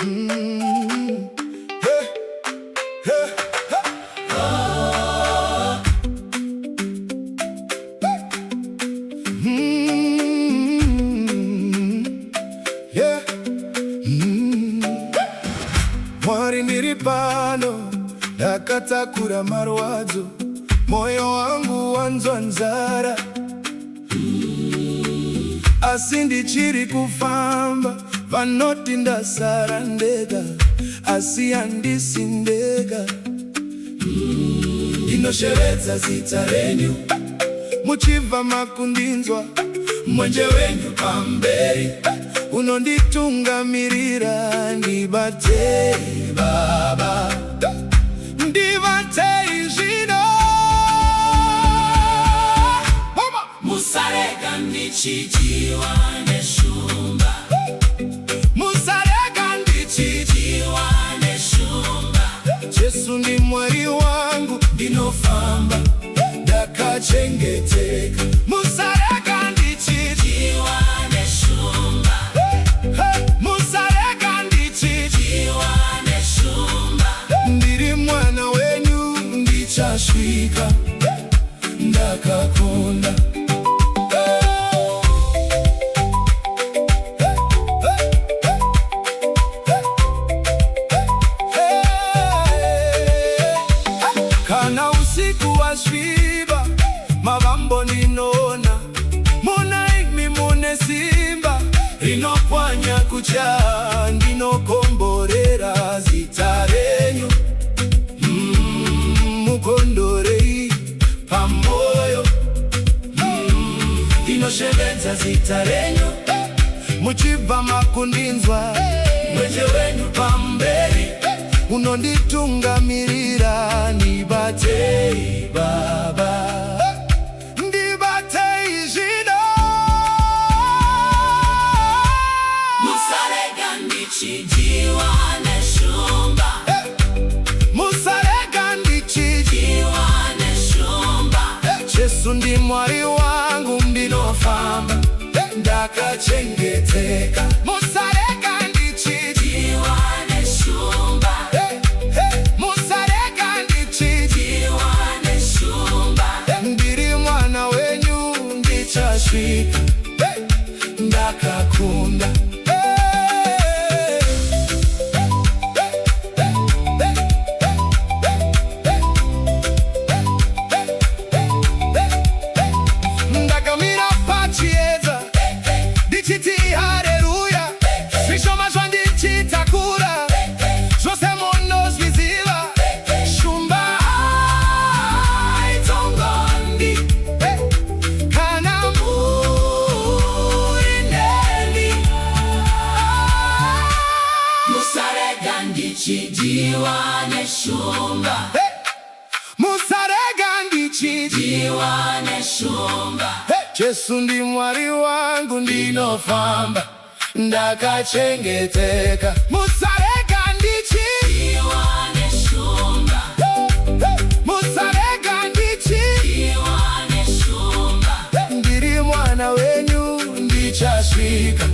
Hey, hey, hey. Yeah. Mwari niripano ndakatakura marwadzo, moyo wangu wanzwa nzara, asi ndichiri kufamba vanoti ndasara ndega, asi handisi ndega. Ndinosheredza zita renyu muchibva makundinzwa, mwenje wenyu pamberi unonditungamirira. Ndibatei Baba, ndibatei zvino. Musarega ndichidyiwa neshumba, Musarega ndichidyiwa neshumba. Jesu ndi Mwari wangu, Ndinofamba ndakachengeteka. Musarega ndichidyiwa neshumba, Musarega ndichidyiwa neshumba. ndiri mwana wenyu, ndichasvika ndakakunda. Kana usiku wasviba, mavambo ndinoona, munaimi mune simba rinopwanya kucha. Ndinokomborera zita renyu, mukondorei pamoyo. Ndinosheredza zita renyu Muchibva makundinzwa, mwenje wenyu pamberi unonditungamirira. Ndibatei Baba, ndibatei zvino. Musarega ndichidyiwa neshumba, Musarega ndichidyiwa neshumba. Jesu ndi Mwari wangu, ndinofamba ndakachengeteka. Musarega ndichidyiwa neshumba, Musarega ndichidyiwa neshumba. ndiri mwana wenyu, ndichasvika ndakakunda. Ndakamira pachiedza ndichiti haleluya, zvishoma zvandichitakura zvose munozviziva. Shumba haitongoni kana muri neni. Musarega ndichidyiwa neshumba, Musarega ndichidyiwa neshumba. Jesu ndi Mwari wangu, ndinofamba ndakachengeteka. Musarega ndichidyiwa neshumba, Musarega ndichidyiwa neshumba. ndiri mwana wenyu, ndichasvika